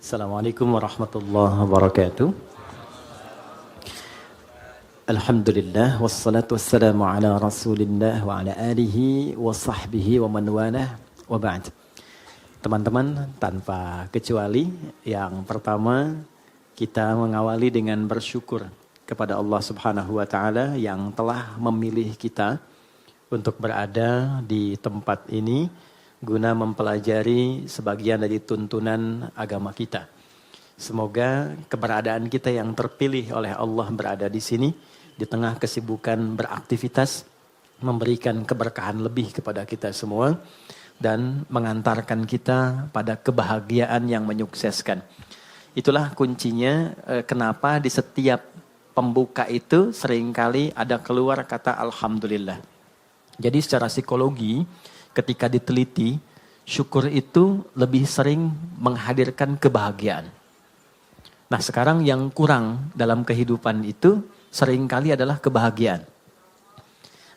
Assalamualaikum warahmatullahi wabarakatuh. Alhamdulillah wassalatu wassalamu ala Rasulillah wa ala alihi wa sahbihi wa man walah wa ba'd. Teman-teman, tanpa kecuali yang pertama kita mengawali dengan bersyukur kepada Allah Subhanahu wa taala yang telah memilih kita untuk berada di tempat ini guna mempelajari sebagian dari tuntunan agama kita. Semoga keberadaan kita yang terpilih oleh Allah berada di sini di tengah kesibukan beraktivitas memberikan keberkahan lebih kepada kita semua dan mengantarkan kita pada kebahagiaan yang menyukseskan. Itulah kuncinya kenapa di setiap pembuka itu seringkali ada keluar kata Alhamdulillah. Jadi secara psikologi ketika diteliti, syukur itu lebih sering menghadirkan kebahagiaan. Nah, sekarang yang kurang dalam kehidupan itu seringkali adalah kebahagiaan.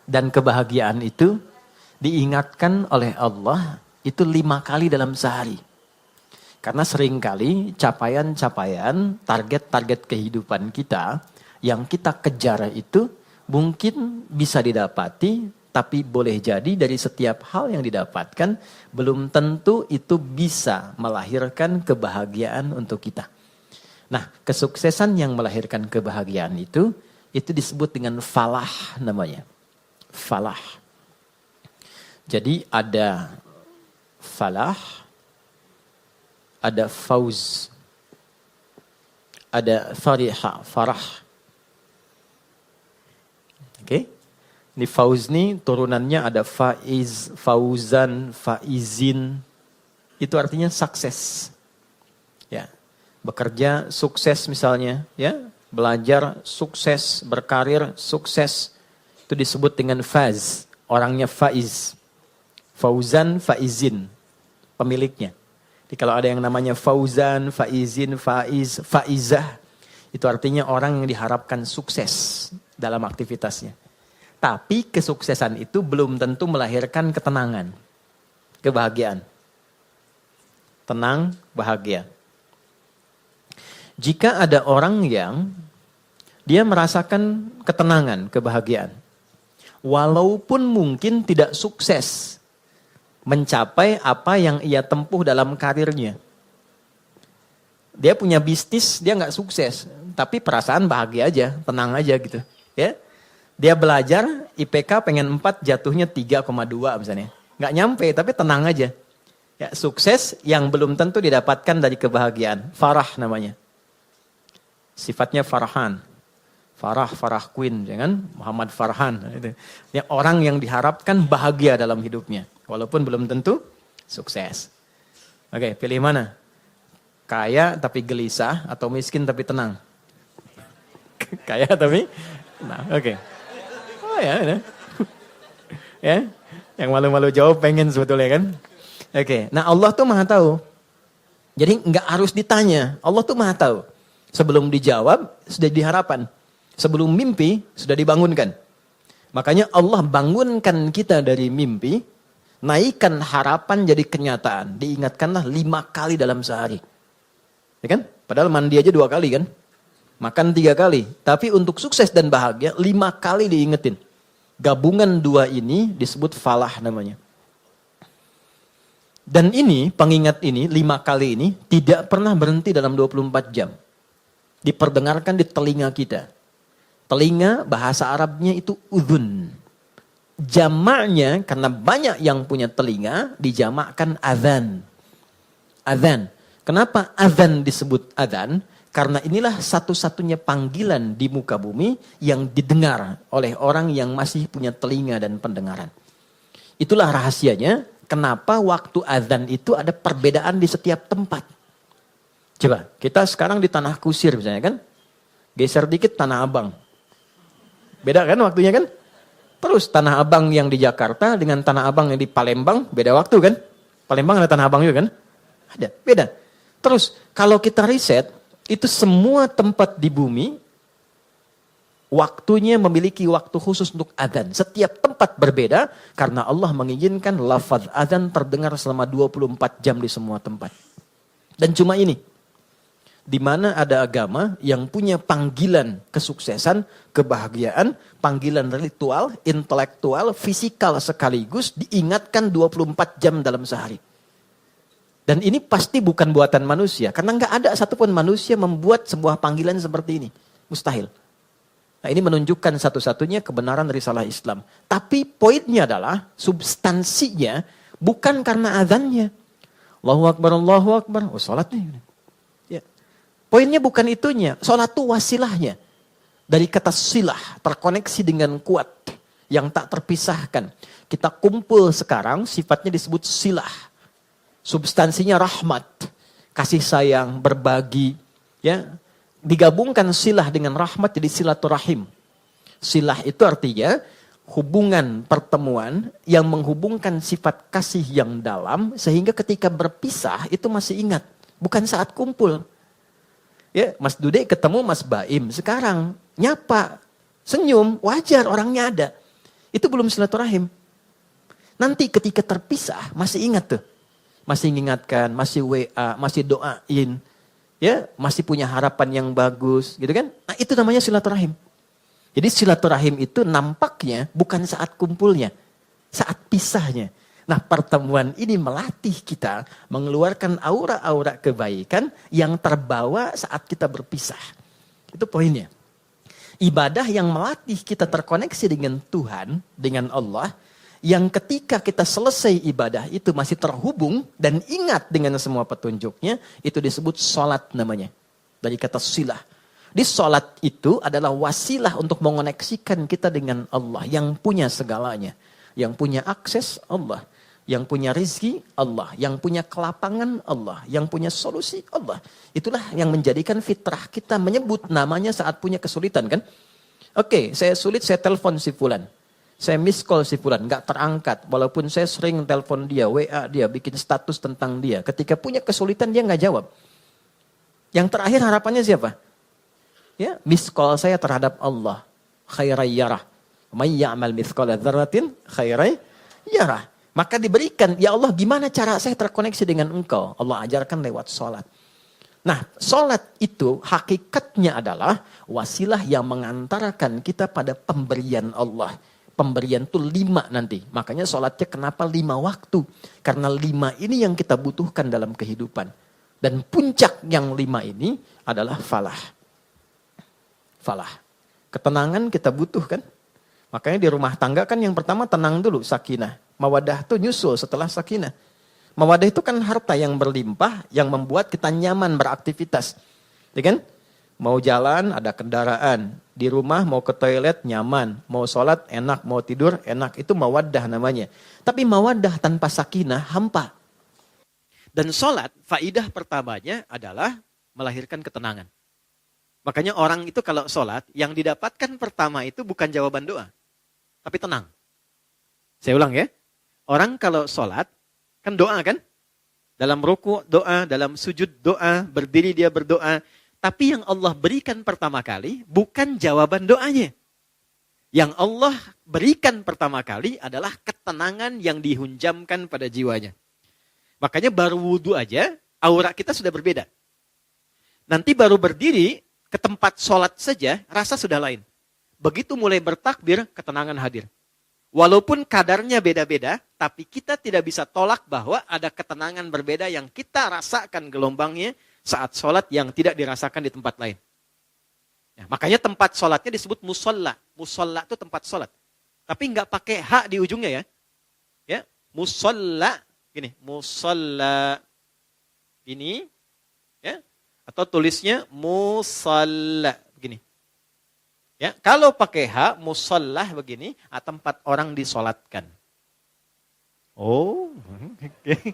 Dan kebahagiaan itu diingatkan oleh Allah itu 5 kali dalam sehari. Karena seringkali capaian-capaian, target-target kehidupan kita yang kita kejar itu mungkin bisa didapati, tapi boleh jadi dari setiap hal yang didapatkan belum tentu itu bisa melahirkan kebahagiaan untuk kita. Nah, kesuksesan yang melahirkan kebahagiaan itu disebut dengan falah namanya. Falah. Jadi ada falah, ada fauz, ada fariha, farah. Oke? Ini fauz nih turunannya ada faiz, fauzan, faizin. Itu artinya sukses. Ya. Bekerja sukses misalnya, ya. Belajar sukses, berkarir sukses. Itu disebut dengan faz. Orangnya faiz. Fauzan, faizin. Pemiliknya. Jadi kalau ada yang namanya fauzan, faizin, faiz, faizah. Itu artinya orang yang diharapkan sukses dalam aktivitasnya. Tapi kesuksesan itu belum tentu melahirkan ketenangan, kebahagiaan. Tenang, bahagia. Jika ada orang yang dia merasakan ketenangan, kebahagiaan, walaupun mungkin tidak sukses mencapai apa yang ia tempuh dalam karirnya. Dia punya bisnis, dia nggak sukses, tapi perasaan bahagia aja, tenang aja gitu, ya. Dia belajar, IPK pengen 4, jatuhnya 3,2 misalnya. Nggak nyampe, tapi tenang aja. Ya, sukses yang belum tentu didapatkan dari kebahagiaan. Farah namanya. Sifatnya Farhan. Farah Queen, jangan Muhammad Farhan. Ini orang yang diharapkan bahagia dalam hidupnya. Walaupun belum tentu sukses. Oke, pilih mana? Kaya tapi gelisah atau miskin tapi tenang? Kaya tapi tenang, oke. Oh ya. Ya, yang malu-malu jawab pengen sebetulnya kan. Oke, nah Allah tuh maha tahu. Jadi nggak harus ditanya, Allah tuh maha tahu. Sebelum dijawab sudah diharapan. Sebelum mimpi sudah dibangunkan. Makanya Allah bangunkan kita dari mimpi, naikkan harapan jadi kenyataan. Diingatkanlah 5 kali dalam sehari. Ya kan? Padahal mandi aja 2 kali kan. Makan 3 kali. Tapi untuk sukses dan bahagia 5 kali diingetin. Gabungan 2 ini disebut falah namanya. Dan ini, pengingat ini, 5 kali ini tidak pernah berhenti dalam 24 jam. Diperdengarkan di telinga kita. Telinga bahasa Arabnya itu udhun. Jamaknya karena banyak yang punya telinga dijamakkan adhan. Adhan. Kenapa adhan disebut adhan? Karena inilah satu-satunya panggilan di muka bumi yang didengar oleh orang yang masih punya telinga dan pendengaran. Itulah rahasianya kenapa waktu azan itu ada perbedaan di setiap tempat. Coba, kita sekarang di Tanah Kusir misalnya kan. Geser dikit Tanah Abang. Beda kan waktunya kan? Terus Tanah Abang yang di Jakarta dengan Tanah Abang yang di Palembang beda waktu kan? Palembang ada Tanah Abang juga kan? Ada, beda. Terus kalau kita riset, itu semua tempat di bumi waktunya memiliki waktu khusus untuk adzan. Setiap tempat berbeda karena Allah mengizinkan lafaz adzan terdengar selama 24 jam di semua tempat. Dan cuma ini. Di mana ada agama yang punya panggilan kesuksesan, kebahagiaan, panggilan ritual, intelektual, fisikal sekaligus diingatkan 24 jam dalam sehari. Dan ini pasti bukan buatan manusia. Karena nggak ada satupun manusia membuat sebuah panggilan seperti ini. Mustahil. Nah ini menunjukkan satu-satunya kebenaran risalah Islam. Tapi poinnya adalah substansinya bukan karena azannya. Allahu Akbar, Allahu Akbar. Oh sholat nih. Ya. Poinnya bukan itunya. Sholat itu wasilahnya. Dari kata silah, terkoneksi dengan kuat. Yang tak terpisahkan. Kita kumpul sekarang, sifatnya disebut silah. Substansinya rahmat, kasih sayang, berbagi, ya. Digabungkan silah dengan rahmat jadi silaturahim. Silah itu artinya hubungan pertemuan yang menghubungkan sifat kasih yang dalam sehingga ketika berpisah itu masih ingat, bukan saat kumpul. Ya, Mas Dude ketemu Mas Baim sekarang nyapa, senyum, wajar orangnya ada. Itu belum silaturahim. Nanti ketika terpisah masih ingat tuh. Masih mengingatkan, masih WA, masih doain, ya, masih punya harapan yang bagus, gitu kan? Nah, itu namanya silaturahim. Jadi silaturahim itu nampaknya bukan saat kumpulnya, saat pisahnya. Nah, pertemuan ini melatih kita mengeluarkan aura-aura kebaikan yang terbawa saat kita berpisah. Itu poinnya. Ibadah yang melatih kita terkoneksi dengan Tuhan, dengan Allah, yang ketika kita selesai ibadah itu masih terhubung dan ingat dengan semua petunjuknya, itu disebut sholat namanya. Dari kata silah. Di sholat itu adalah wasilah untuk mengoneksikan kita dengan Allah yang punya segalanya. Yang punya akses Allah. Yang punya rizki Allah. Yang punya kelapangan Allah. Yang punya solusi Allah. Itulah yang menjadikan fitrah kita menyebut namanya saat punya kesulitan kan. Oke, saya sulit, saya telepon si fulan. Saya miss call si fulan, gak terangkat. Walaupun saya sering telepon dia, WA dia, bikin status tentang dia. Ketika punya kesulitan dia gak jawab. Yang terakhir harapannya siapa? Ya, miss call saya terhadap Allah. Khairai yarah. May ya'mal mithqala dzarratin khairai yarah. Maka diberikan, ya Allah gimana cara saya terkoneksi dengan engkau? Allah ajarkan lewat sholat. Nah, sholat itu hakikatnya adalah wasilah yang mengantarkan kita pada pemberian Allah. Pemberian itu 5 nanti. Makanya sholatnya kenapa 5 waktu? Karena 5 ini yang kita butuhkan dalam kehidupan. Dan puncak yang 5 ini adalah falah. Falah. Ketenangan kita butuhkan. Makanya di rumah tangga kan yang pertama tenang dulu, sakinah. Mawadah itu nyusul setelah sakinah. Mawadah itu kan harta yang berlimpah, yang membuat kita nyaman beraktivitas. Ya kan? Mau jalan, ada kendaraan. Di rumah mau ke toilet, nyaman. Mau sholat, enak. Mau tidur, enak. Itu mawaddah namanya. Tapi mawaddah tanpa sakinah, hampa. Dan sholat, faidah pertamanya adalah melahirkan ketenangan. Makanya orang itu kalau sholat, yang didapatkan pertama itu bukan jawaban doa. Tapi tenang. Saya ulang ya. Orang kalau sholat, kan doa kan? Dalam ruku doa, dalam sujud doa, berdiri dia berdoa. Tapi yang Allah berikan pertama kali bukan jawaban doanya. Yang Allah berikan pertama kali adalah ketenangan yang dihunjamkan pada jiwanya. Makanya baru wudhu aja, aura kita sudah berbeda. Nanti baru berdiri ke tempat sholat saja, rasa sudah lain. Begitu mulai bertakbir, ketenangan hadir. Walaupun kadarnya beda-beda, tapi kita tidak bisa tolak bahwa ada ketenangan berbeda yang kita rasakan gelombangnya saat sholat yang tidak dirasakan di tempat lain. Ya, makanya tempat sholatnya disebut musolla. Musolla itu tempat sholat. Tapi nggak pakai hak di ujungnya ya. Ya, musolla, gini, musolla ini, ya, atau tulisnya musalla, begini. Ya, kalau pakai hak, musollah begini, tempat orang disolatkan. Oh, oke.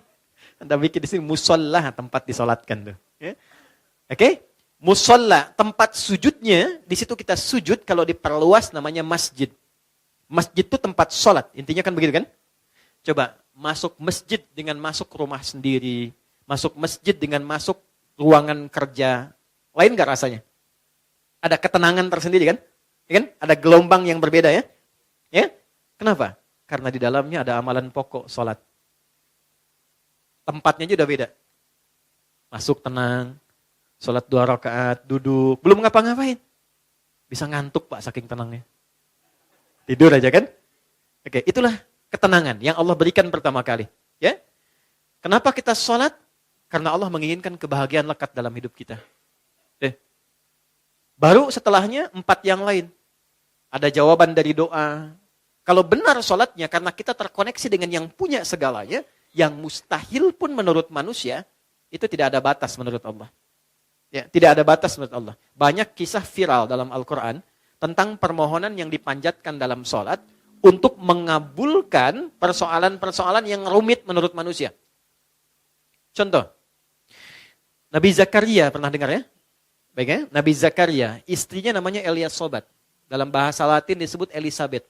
Anda bikin di sini musollah, tempat disolatkan tuh. Ya. Oke, musollah, tempat sujudnya, di situ kita sujud, kalau diperluas namanya masjid. Masjid itu tempat sholat, intinya kan begitu kan? Coba, masuk masjid dengan masuk rumah sendiri, masuk masjid dengan masuk ruangan kerja, lain gak rasanya? Ada ketenangan tersendiri kan? Ya kan? Ada gelombang yang berbeda ya. Ya? Kenapa? Karena di dalamnya ada amalan pokok sholat. Tempatnya aja udah beda. Masuk tenang, Sholat 2 rakaat, duduk, belum ngapa-ngapain. Bisa ngantuk Pak, saking tenangnya. Tidur aja kan? Oke, itulah ketenangan yang Allah berikan pertama kali. Ya, kenapa kita sholat? Karena Allah menginginkan kebahagiaan lekat dalam hidup kita. Baru setelahnya 4 yang lain. Ada jawaban dari doa. Kalau benar sholatnya karena kita terkoneksi dengan yang punya segalanya, yang mustahil pun menurut manusia, itu tidak ada batas menurut Allah. Ya, tidak ada batas menurut Allah. Banyak kisah viral dalam Al-Quran tentang permohonan yang dipanjatkan dalam sholat untuk mengabulkan persoalan-persoalan yang rumit menurut manusia. Contoh, Nabi Zakaria, pernah dengar ya? Baik ya? Nabi Zakaria, istrinya namanya Eliasobat. Dalam bahasa Latin disebut Elizabeth.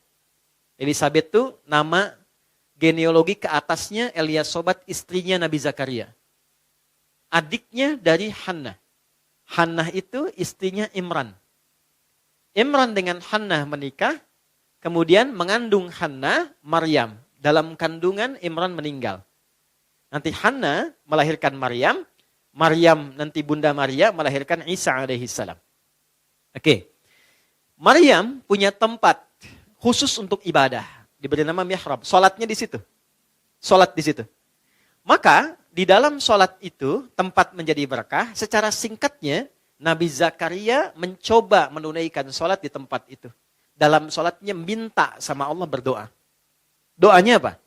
Elizabeth itu nama genealogi ke atasnya Eliasobat, istrinya Nabi Zakaria. Adiknya dari Hannah. Hannah itu istrinya Imran. Imran dengan Hannah menikah, kemudian mengandung Hannah, Maryam. Dalam kandungan Imran meninggal. Nanti Hannah melahirkan Maryam, Maryam nanti Bunda Maria melahirkan Isa alaihissalam. Oke. Maryam punya tempat khusus untuk ibadah, diberi nama mihrab. Salatnya di situ. Salat di situ. Maka di dalam salat itu tempat menjadi berkah. Secara singkatnya Nabi Zakaria mencoba menunaikan salat di tempat itu. Dalam salatnya minta sama Allah berdoa. Doanya apa?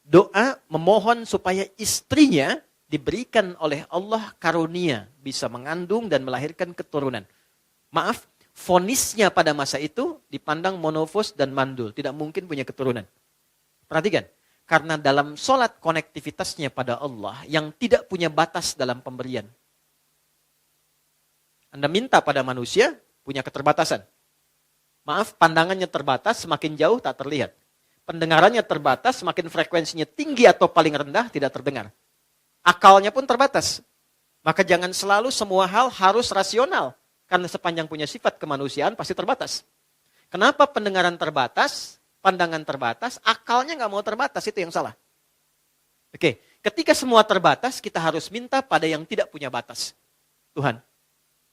Doa memohon supaya istrinya diberikan oleh Allah karunia bisa mengandung dan melahirkan keturunan. Maaf, vonisnya pada masa itu dipandang monofos dan mandul, tidak mungkin punya keturunan. Perhatikan, karena dalam sholat konektivitasnya pada Allah yang tidak punya batas dalam pemberian. Anda minta pada manusia punya keterbatasan. Maaf, pandangannya terbatas, semakin jauh tak terlihat. Pendengarannya terbatas, semakin frekuensinya tinggi atau paling rendah tidak terdengar. Akalnya pun terbatas. Maka jangan selalu semua hal harus rasional. Karena sepanjang punya sifat kemanusiaan pasti terbatas. Kenapa pendengaran terbatas, pandangan terbatas, akalnya nggak mau terbatas, itu yang salah. Oke, ketika semua terbatas, kita harus minta pada yang tidak punya batas. Tuhan,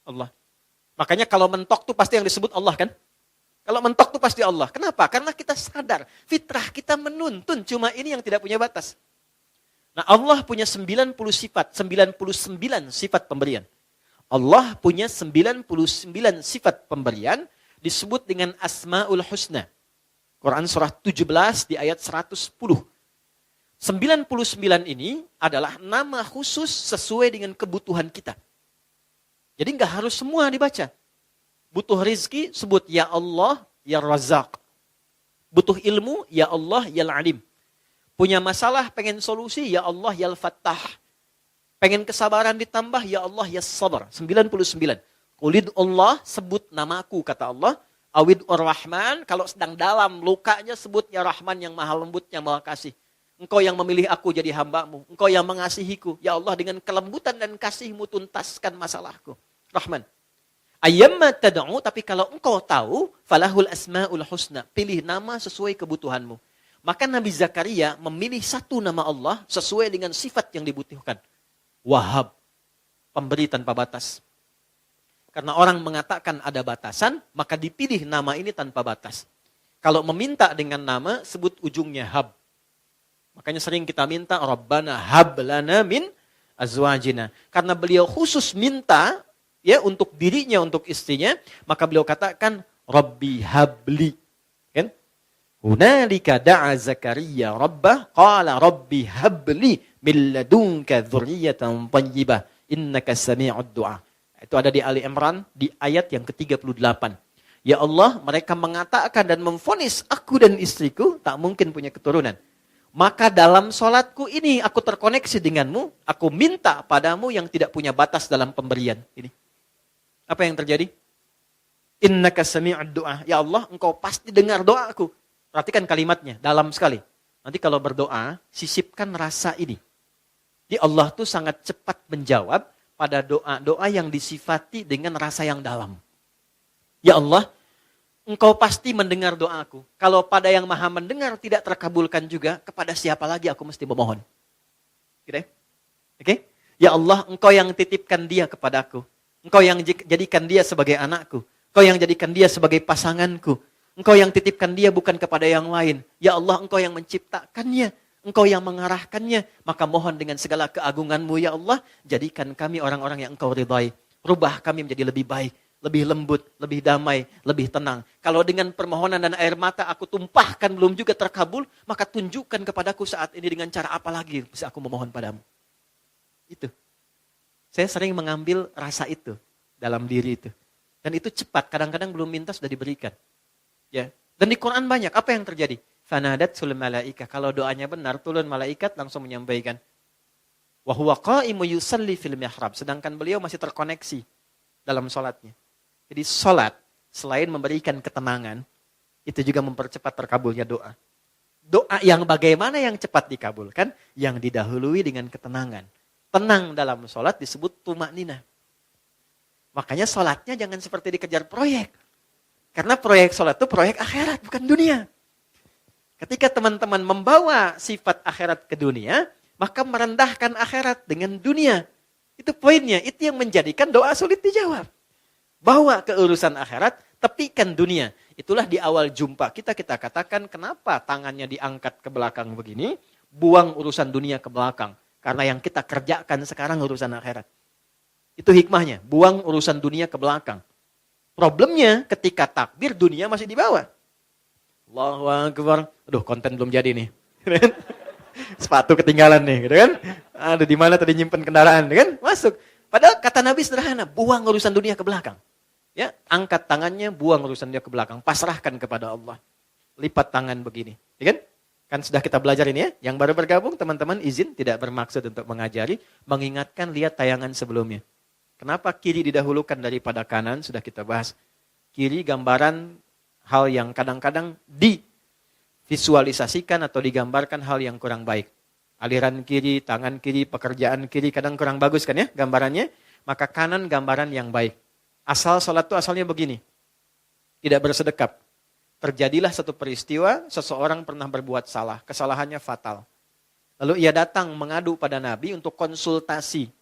Allah. Makanya kalau mentok tuh pasti yang disebut Allah kan? Kalau mentok tuh pasti Allah. Kenapa? Karena kita sadar, fitrah kita menuntun, cuma ini yang tidak punya batas. Nah, Allah punya 90 sifat, 99 sifat pemberian. Allah punya 99 sifat pemberian disebut dengan Asmaul Husna. Quran surah 17 di ayat 110. 99 ini adalah nama khusus sesuai dengan kebutuhan kita. Jadi nggak harus semua dibaca. Butuh rizki, sebut ya Allah, ya Razak. Butuh ilmu, ya Allah, ya Alim. Punya masalah, pengen solusi, ya Allah, ya Al-Fattah. Pengen kesabaran ditambah, ya Allah, ya Sabar. 99. Qulid Allah, sebut namaku, kata Allah. Awid Ar-Rahman, kalau sedang dalam lukanya, sebut ya Rahman yang maha lembut, yang maha kasih. Engkau yang memilih aku jadi hambamu. Engkau yang mengasihiku. Ya Allah, dengan kelembutan dan kasihmu tuntaskan masalahku. Rahman. Ayyamma tad'u, tapi kalau engkau tahu, falahul asma'ul husna. Pilih nama sesuai kebutuhanmu. Maka Nabi Zakaria memilih satu nama Allah sesuai dengan sifat yang dibutuhkan. Wahab, pemberi tanpa batas. Karena orang mengatakan ada batasan, maka dipilih nama ini tanpa batas. Kalau meminta dengan nama, sebut ujungnya hab. Makanya sering kita minta, Rabbana hab lana min azwajina. Karena beliau khusus minta, ya untuk dirinya, untuk istrinya, maka beliau katakan, Rabbi habli. Kan? Hunalika da'a Zakaria Rabbah, qala Rabbi habli min ladunka dzurriyyatan thayyibah, innaka sami'ud du'a. Itu ada di Ali Imran di ayat yang ke-38. Ya Allah, mereka mengatakan dan memvonis aku dan istriku tak mungkin punya keturunan. Maka dalam sholatku ini aku terkoneksi denganmu, aku minta padamu yang tidak punya batas dalam pemberian. Ini. Apa yang terjadi? Innaka sami'ud du'a. Ya Allah, engkau pasti dengar doaku. Perhatikan kalimatnya, dalam sekali. Nanti kalau berdoa, sisipkan rasa ini. Jadi Allah tuh sangat cepat menjawab pada doa-doa yang disifati dengan rasa yang dalam. Ya Allah, engkau pasti mendengar doaku. Kalau pada yang maha mendengar tidak terkabulkan juga, kepada siapa lagi aku mesti memohon? Gitu ya? Oke? Ya Allah, Engkau yang titipkan dia kepadaku. Engkau yang jadikan dia sebagai anakku. Engkau yang jadikan dia sebagai pasanganku. Engkau yang titipkan dia bukan kepada yang lain. Ya Allah, Engkau yang menciptakannya. Engkau yang mengarahkannya. Maka mohon dengan segala keagunganmu ya Allah, jadikan kami orang-orang yang Engkau ridhai. Rubah kami menjadi lebih baik, lebih lembut, lebih damai, lebih tenang. Kalau dengan permohonan dan air mata aku tumpahkan belum juga terkabul, maka tunjukkan kepadaku saat ini dengan cara apa lagi bisa aku memohon padamu. Itu. Saya sering mengambil rasa itu dalam diri itu. Dan itu cepat, kadang-kadang belum minta sudah diberikan. Ya. Dan di Quran banyak, apa yang terjadi? Fanadat sul malaika. Kalau doanya benar, turun malaikat langsung menyampaikan. Wa huwa qa'imu yusalli fil mihrab. Sedangkan beliau masih terkoneksi dalam sholatnya. Jadi sholat, selain memberikan ketenangan, itu juga mempercepat terkabulnya doa. Doa yang bagaimana yang cepat dikabulkan? Yang didahului dengan ketenangan. Tenang dalam sholat disebut tumakninah. Makanya sholatnya jangan seperti dikejar proyek. Karena proyek sholat itu proyek akhirat, bukan dunia. Ketika teman-teman membawa sifat akhirat ke dunia, maka merendahkan akhirat dengan dunia. Itu poinnya, itu yang menjadikan doa sulit dijawab. Bawa ke urusan akhirat, tepikan dunia. Itulah di awal jumpa kita katakan kenapa tangannya diangkat ke belakang begini, buang urusan dunia ke belakang. Karena yang kita kerjakan sekarang urusan akhirat. Itu hikmahnya, buang urusan dunia ke belakang. Problemnya ketika takbir dunia masih di bawah. Allahu Akbar. Aduh, konten belum jadi nih. Sepatu ketinggalan nih, gitu kan? Aduh, di mana tadi nyimpen kendaraan, kan? Masuk. Padahal kata Nabi sederhana, buang urusan dunia ke belakang. Ya, angkat tangannya, buang urusan dia ke belakang, pasrahkan kepada Allah. Lipat tangan begini, ya kan? Kan sudah kita belajar ini ya. Yang baru bergabung, teman-teman izin tidak bermaksud untuk mengajari, mengingatkan lihat tayangan sebelumnya. Kenapa kiri didahulukan daripada kanan? Sudah kita bahas. Kiri gambaran hal yang kadang-kadang divisualisasikan atau digambarkan hal yang kurang baik. Aliran kiri, tangan kiri, pekerjaan kiri kadang kurang bagus kan ya gambarannya. Maka kanan gambaran yang baik. Asal sholat itu asalnya begini. Tidak bersedekap. Terjadilah satu peristiwa, seseorang pernah berbuat salah. Kesalahannya fatal. Lalu ia datang mengadu pada Nabi untuk konsultasi.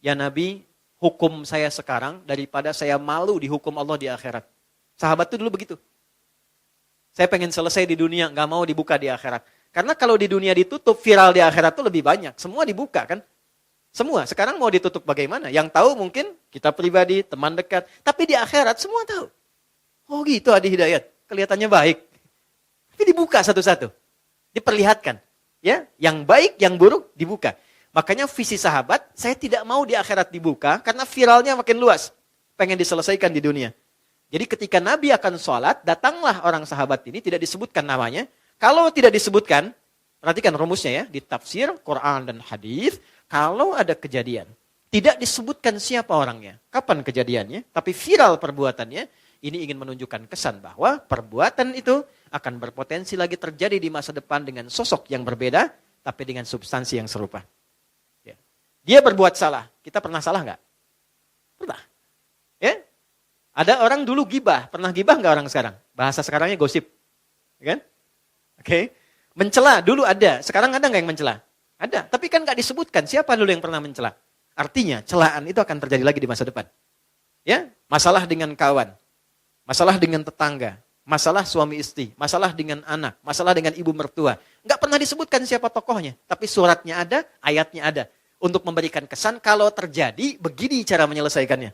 Ya Nabi, hukum saya sekarang daripada saya malu dihukum Allah di akhirat. Sahabat itu dulu begitu. Saya pengen selesai di dunia, gak mau dibuka di akhirat. Karena kalau di dunia ditutup, viral di akhirat itu lebih banyak. Semua dibuka kan? Semua. Sekarang mau ditutup bagaimana? Yang tahu mungkin kita pribadi, teman dekat. Tapi di akhirat semua tahu. Oh gitu Adi Hidayat. Kelihatannya baik. Tapi dibuka satu-satu. Diperlihatkan. Ya, yang baik, yang buruk dibuka. Makanya visi sahabat, saya tidak mau di akhirat dibuka karena viralnya makin luas. Pengen diselesaikan di dunia. Jadi ketika Nabi akan sholat, datanglah orang sahabat ini, tidak disebutkan namanya. Kalau tidak disebutkan, perhatikan rumusnya ya, di tafsir, Quran dan hadis, kalau ada kejadian, tidak disebutkan siapa orangnya, kapan kejadiannya, tapi viral perbuatannya, ini ingin menunjukkan kesan bahwa perbuatan itu akan berpotensi lagi terjadi di masa depan dengan sosok yang berbeda, tapi dengan substansi yang serupa. Dia berbuat salah. Kita pernah salah nggak? Pernah. Ya? Ada orang dulu gibah. Pernah gibah nggak orang sekarang? Bahasa sekarangnya gosip. Ya kan? Oke. Mencela dulu ada. Sekarang ada nggak yang mencela? Ada. Tapi kan nggak disebutkan siapa dulu yang pernah mencela. Artinya celaan itu akan terjadi lagi di masa depan. Ya? Masalah dengan kawan. Masalah dengan tetangga. Masalah suami istri. Masalah dengan anak. Masalah dengan ibu mertua. Nggak pernah disebutkan siapa tokohnya. Tapi suratnya ada, ayatnya ada. Untuk memberikan kesan kalau terjadi begini cara menyelesaikannya.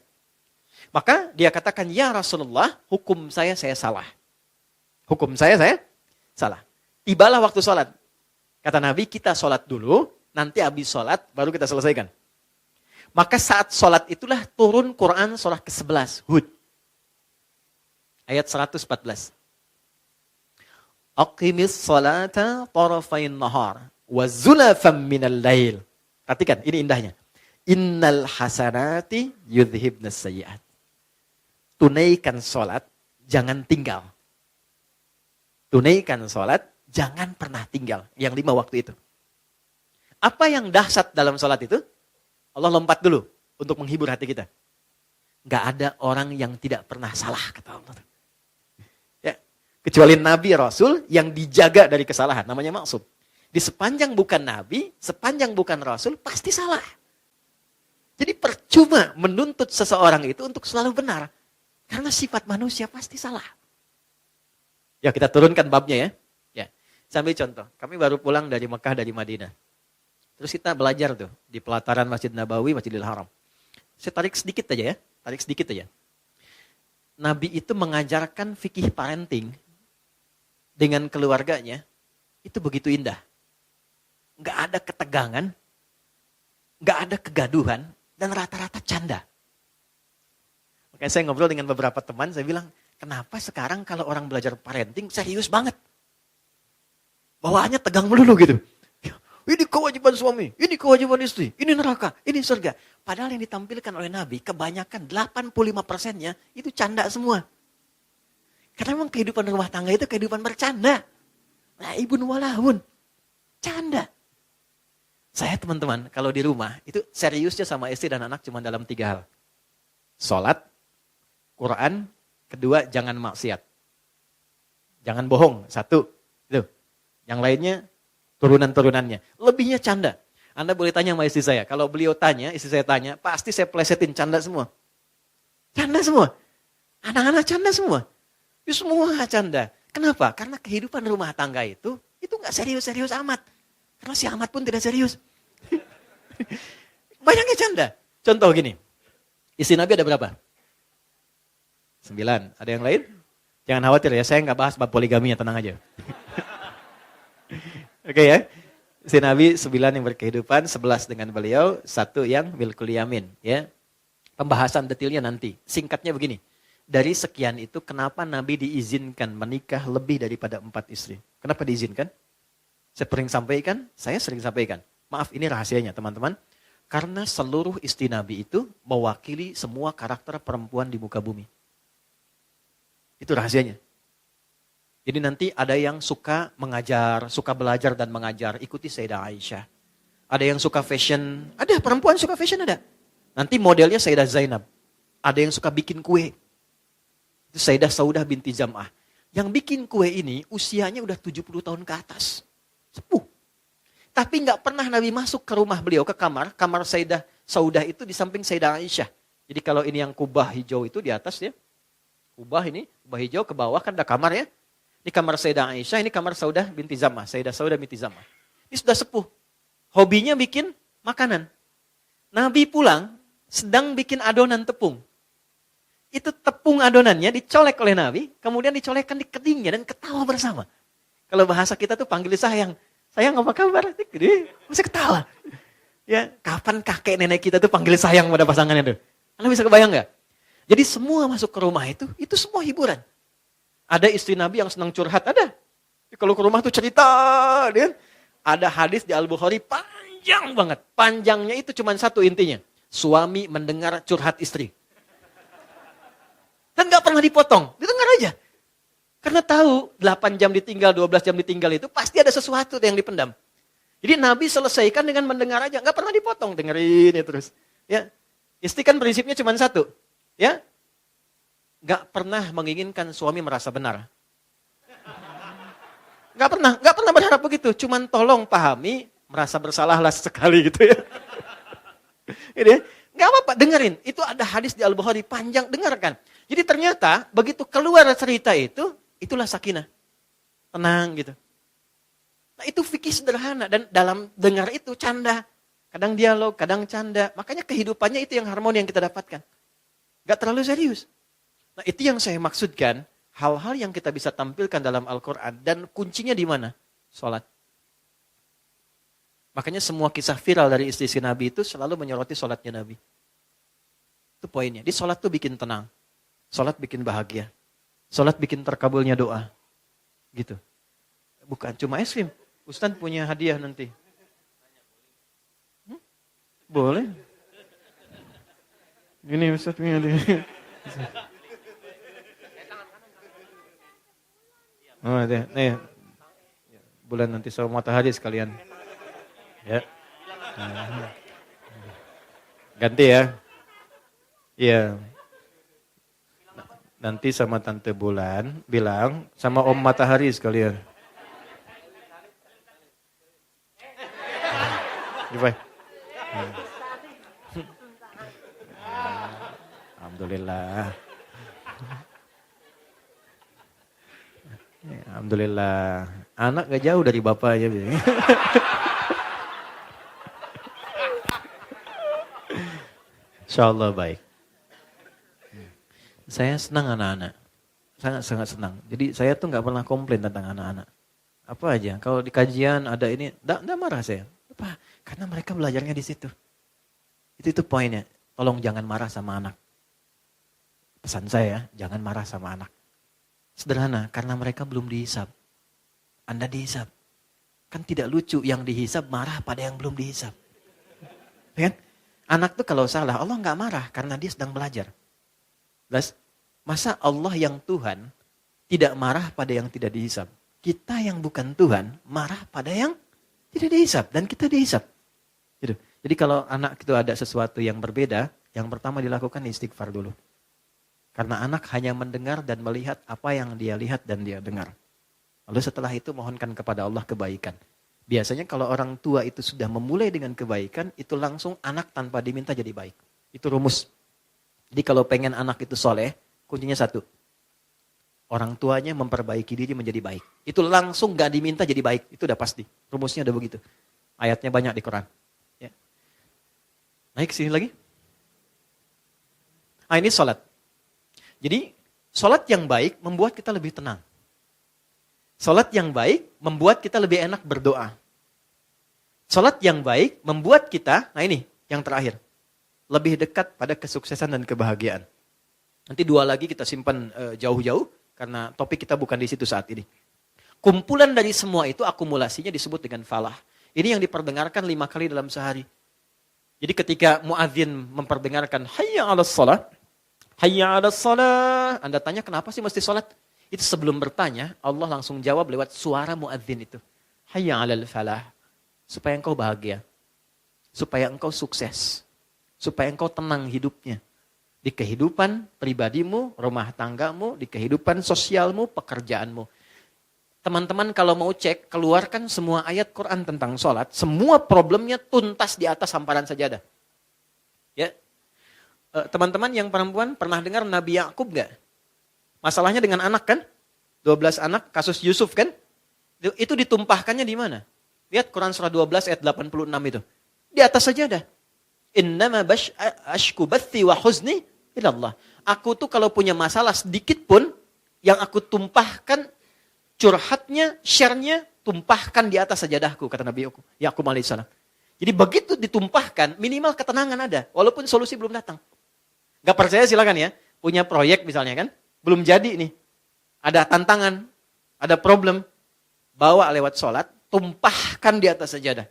Maka dia katakan, ya Rasulullah, hukum saya salah. Hukum saya salah. Tibalah waktu sholat. Kata Nabi, kita sholat dulu, nanti habis sholat baru kita selesaikan. Maka saat sholat itulah turun Quran surah ke-11, Hud. Ayat 114. Aqimis sholata tarafain nahar, wa zulafam minal lail. Perhatikan, ini indahnya. Innal hasanati yudhibnas sayyi'at. Tunaikan sholat, jangan tinggal. Tunaikan sholat, jangan pernah tinggal. Yang 5 waktu itu. Apa yang dahsyat dalam sholat itu? Allah lompat dulu untuk menghibur hati kita. Gak ada orang yang tidak pernah salah, kata Allah. Ya, kecuali Nabi Rasul yang dijaga dari kesalahan, namanya maksum. Di sepanjang bukan Nabi, sepanjang bukan Rasul, pasti salah. Jadi percuma menuntut seseorang itu untuk selalu benar. Karena sifat manusia pasti salah. Ya kita turunkan babnya ya. Ya, saya ambil contoh. Kami baru pulang dari Mekah, dari Madinah. Terus kita belajar tuh di pelataran Masjid Nabawi, Masjidil Haram. Saya tarik sedikit aja ya. Tarik sedikit aja. Nabi itu mengajarkan fikih parenting dengan keluarganya. Itu begitu indah. Nggak ada ketegangan. Nggak ada kegaduhan. Dan rata-rata canda. Makanya saya ngobrol dengan beberapa teman, saya bilang, kenapa sekarang kalau orang belajar parenting serius banget? Bawaannya tegang melulu gitu. Ini kewajiban suami, ini kewajiban istri, ini neraka, ini surga. Padahal yang ditampilkan oleh Nabi, kebanyakan 85%-nya itu canda semua. Karena memang kehidupan rumah tangga itu kehidupan bercanda. Nah, ibun walahun. Canda. Saya teman-teman, kalau di rumah, itu seriusnya sama istri dan anak cuma dalam 3 hal. Sholat, Quran, kedua jangan maksiat. Jangan bohong, 1. Itu. Yang lainnya, turunan-turunannya. Lebihnya canda. Anda boleh tanya sama istri saya. Kalau beliau tanya, istri saya tanya, pasti saya plesetin canda semua. Canda semua. Anak-anak canda semua. Itu semua canda. Kenapa? Karena kehidupan rumah tangga itu gak serius-serius amat. Karena si amat pun tidak serius. Banyaknya canda. Contoh gini. Istri Nabi ada berapa? 9. Ada yang lain? Jangan khawatir ya, saya gak bahas bab poligaminya, tenang aja. Oke ya. Istri Nabi 9 yang berkehidupan, 11 dengan beliau, 1 yang milkul yamin. Ya. Pembahasan detailnya nanti. Singkatnya begini. Dari sekian itu, kenapa Nabi diizinkan menikah lebih daripada 4 istri? Kenapa diizinkan? Saya sering sampaikan. Maaf, ini rahasianya teman-teman. Karena seluruh istri Nabi itu mewakili semua karakter perempuan di muka bumi. Itu rahasianya. Jadi nanti ada yang suka mengajar, suka belajar dan mengajar, ikuti Sayyidah Aisyah. Ada yang suka fashion, ada perempuan suka fashion ada. Nanti modelnya Sayyidah Zainab. Ada yang suka bikin kue. Itu Sayyidah Saudah binti Zam'ah. Yang bikin kue ini usianya udah 70 tahun ke atas. Sepuh. Tapi nggak pernah Nabi masuk ke rumah beliau, ke kamar Sayyidah Saudah itu di samping Sayyidah Aisyah. Jadi kalau ini yang kubah hijau itu di atas ya. Kubah hijau ke bawah kan ada kamar ya. Ini kamar Sayyidah Aisyah, ini kamar Saudah binti Zam'ah. Sayyidah Saudah binti Zam'ah. Ini sudah sepuh. Hobinya bikin makanan. Nabi pulang sedang bikin adonan tepung. Itu tepung adonannya dicolek oleh Nabi, kemudian dicolekkan di kedingnya dan ketawa bersama. Kalau bahasa kita tuh panggil sayang. Sayang apa kabar? Gede, masih ketawa. Ya, kapan kakek nenek kita tuh panggil sayang pada pasangannya tuh? Anda bisa kebayang nggak? Jadi semua masuk ke rumah itu semua hiburan. Ada istri Nabi yang senang curhat, ada. Kalau ke rumah tuh cerita, dia. Ada hadis di Al-Bukhari panjang banget. Panjangnya itu cuma satu intinya. Suami mendengar curhat istri. Dan gak pernah dipotong, didengar aja. Karena tahu 8 jam ditinggal, 12 jam ditinggal itu pasti ada sesuatu yang dipendam. Jadi Nabi selesaikan dengan mendengar aja, gak pernah dipotong, dengerin ya terus. Ya, istri kan prinsipnya cuma satu, ya, gak pernah menginginkan suami merasa benar. Gak pernah berharap begitu, cuman tolong pahami, merasa bersalahlah sekali gitu ya. Gitu ya. Gak apa-apa, dengerin. Itu ada hadis di Al-Bukhari panjang, dengarkan. Jadi ternyata begitu keluar cerita itu, itulah sakinah. Tenang gitu. Nah itu fikih sederhana dan dalam dengar itu canda. Kadang dialog, kadang canda. Makanya kehidupannya itu yang harmoni yang kita dapatkan. Gak terlalu serius. Nah itu yang saya maksudkan, hal-hal yang kita bisa tampilkan dalam Al-Quran dan kuncinya di mana? Salat. Makanya semua kisah viral dari istri Nabi itu selalu menyoroti salatnya Nabi. Itu poinnya. Di salat tuh bikin tenang. Salat bikin bahagia. Salat bikin terkabulnya doa. Gitu. Bukan cuma es krim. Ustaz punya hadiah nanti. Boleh. Ini Ustaz punya hadiah. Oh, ada. Nih. Bulan nanti sama matahari sekalian. Ya. Ganti ya. Iya. Nanti sama Tante Bulan bilang sama Om Matahari sekalian. Alhamdulillah. Alhamdulillah. Anak gak jauh dari bapaknya. Insya Allah baik. Saya senang anak-anak. Sangat-sangat senang. Jadi saya tuh gak pernah komplain tentang anak-anak. Apa aja, kalau di kajian ada ini, enggak marah saya. Apa? Karena mereka belajarnya di situ. Itu poinnya. Tolong jangan marah sama anak. Pesan saya, jangan marah sama anak. Sederhana, karena mereka belum dihisab. Anda dihisab. Kan tidak lucu yang dihisab marah pada yang belum dihisab. Kan? Anak tuh kalau salah, Allah nggak marah karena dia sedang belajar. Masa Allah yang Tuhan tidak marah pada yang tidak dihisab? Kita yang bukan Tuhan marah pada yang tidak dihisab dan kita dihisab. Gitu. Jadi kalau anak itu ada sesuatu yang berbeda, yang pertama dilakukan istighfar dulu. Karena anak hanya mendengar dan melihat apa yang dia lihat dan dia dengar. Lalu setelah itu mohonkan kepada Allah kebaikan. Biasanya kalau orang tua itu sudah memulai dengan kebaikan, itu langsung anak tanpa diminta jadi baik. Itu rumus. Jadi kalau pengen anak itu soleh, kuncinya satu. Orang tuanya memperbaiki diri menjadi baik. Itu langsung gak diminta jadi baik. Itu udah pasti. Rumusnya udah begitu. Ayatnya banyak di Quran. Ya. Naik sini lagi. Ini sholat. Jadi sholat yang baik membuat kita lebih tenang. Sholat yang baik membuat kita lebih enak berdoa. Sholat yang baik membuat kita, nah ini yang terakhir. Lebih dekat pada kesuksesan dan kebahagiaan. Nanti dua lagi kita simpan jauh-jauh. Karena topik kita bukan di situ saat ini. Kumpulan dari semua itu akumulasinya disebut dengan falah. Ini yang diperdengarkan 5 kali dalam sehari. Jadi ketika muadzin memperdengarkan hayya 'alas shalah, hayya 'alas shalah, Anda tanya kenapa sih mesti sholat? Itu sebelum bertanya, Allah langsung jawab lewat suara muadzin itu. Hayya 'alal falah. Supaya engkau bahagia. Supaya engkau sukses. Supaya engkau tenang hidupnya. Di kehidupan pribadimu, rumah tanggamu, di kehidupan sosialmu, pekerjaanmu. Teman-teman kalau mau cek, keluarkan semua ayat Quran tentang sholat. Semua problemnya tuntas di atas hamparan sajadah. Ya, teman-teman yang perempuan pernah dengar Nabi Yakub gak? Masalahnya dengan anak kan? 12 anak, kasus Yusuf kan? Itu ditumpahkannya di mana? Lihat Quran surah 12 ayat 86 itu. Di atas sajadah. Innama ashku bathi wa huzni ilallah. Aku tuh kalau punya masalah sedikit pun, yang aku tumpahkan, curhatnya, share-nya, tumpahkan di atas sajadahku, kata Nabi Yakub alaihissalam. Jadi begitu ditumpahkan, minimal ketenangan ada, walaupun solusi belum datang. Gak percaya silakan ya, punya proyek misalnya kan, belum jadi nih, ada tantangan, ada problem, bawa lewat sholat, tumpahkan di atas sajadah.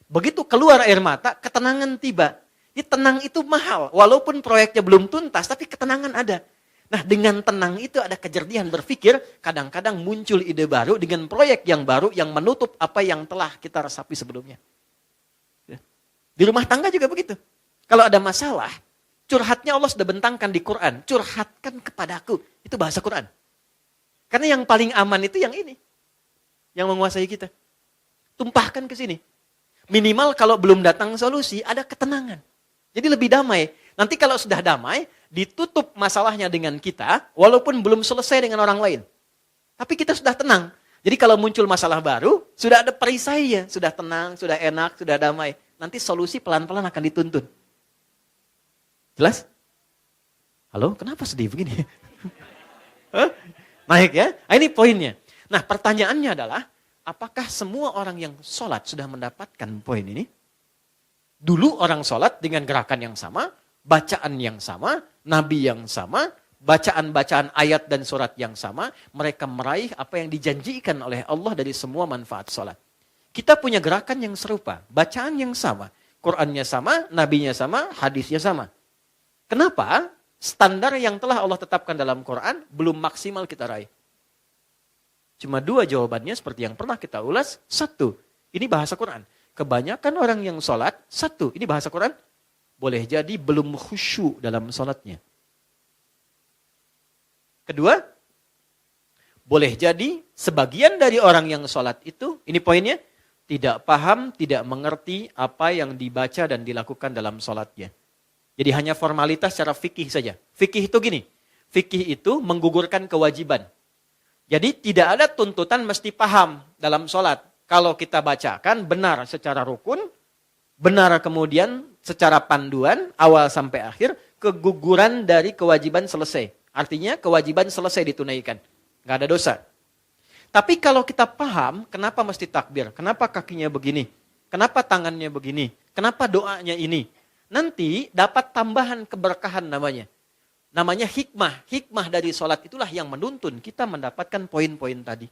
Begitu keluar air mata, ketenangan tiba. Jadi tenang itu mahal. Walaupun proyeknya belum tuntas, tapi ketenangan ada. Nah dengan tenang itu ada kejernihan berpikir, kadang-kadang muncul ide baru dengan proyek yang baru yang menutup apa yang telah kita resapi sebelumnya. Di rumah tangga juga begitu. Kalau ada masalah, curhatnya Allah sudah bentangkan di Quran. Curhatkan kepadaku. Itu bahasa Quran. Karena yang paling aman itu yang ini. Yang menguasai kita. Tumpahkan ke sini. Minimal kalau belum datang solusi, ada ketenangan. Jadi lebih damai. Nanti kalau sudah damai, ditutup masalahnya dengan kita, walaupun belum selesai dengan orang lain. Tapi kita sudah tenang. Jadi kalau muncul masalah baru, sudah ada perisainya. Sudah tenang, sudah enak, sudah damai. Nanti solusi pelan-pelan akan dituntun. Jelas? Halo, kenapa sedih begini? Naik ya? Nah, ini poinnya. Nah pertanyaannya adalah, apakah semua orang yang sholat sudah mendapatkan poin ini? Dulu orang sholat dengan gerakan yang sama, bacaan yang sama, nabi yang sama, bacaan-bacaan ayat dan surat yang sama, mereka meraih apa yang dijanjikan oleh Allah dari semua manfaat sholat. Kita punya gerakan yang serupa, bacaan yang sama, Qur'annya sama, nabinya sama, hadisnya sama. Kenapa? Standar yang telah Allah tetapkan dalam Quran belum maksimal kita raih. Cuma 2 jawabannya seperti yang pernah kita ulas. 1, ini bahasa Quran. Kebanyakan orang yang sholat, 1, ini bahasa Quran, boleh jadi belum khusyuk dalam sholatnya. 2, boleh jadi sebagian dari orang yang sholat itu, ini poinnya, tidak paham, tidak mengerti apa yang dibaca dan dilakukan dalam sholatnya. Jadi hanya formalitas secara fikih saja. Fikih itu gini, fikih itu menggugurkan kewajiban. Jadi tidak ada tuntutan mesti paham dalam sholat. Kalau kita bacakan benar secara rukun, benar kemudian secara panduan, awal sampai akhir, keguguran dari kewajiban selesai. Artinya kewajiban selesai ditunaikan. Nggak ada dosa. Tapi kalau kita paham, kenapa mesti takbir? Kenapa kakinya begini? Kenapa tangannya begini? Kenapa doanya ini? Nanti dapat tambahan keberkahan namanya. Namanya hikmah. Hikmah dari sholat itulah yang menuntun kita mendapatkan poin-poin tadi.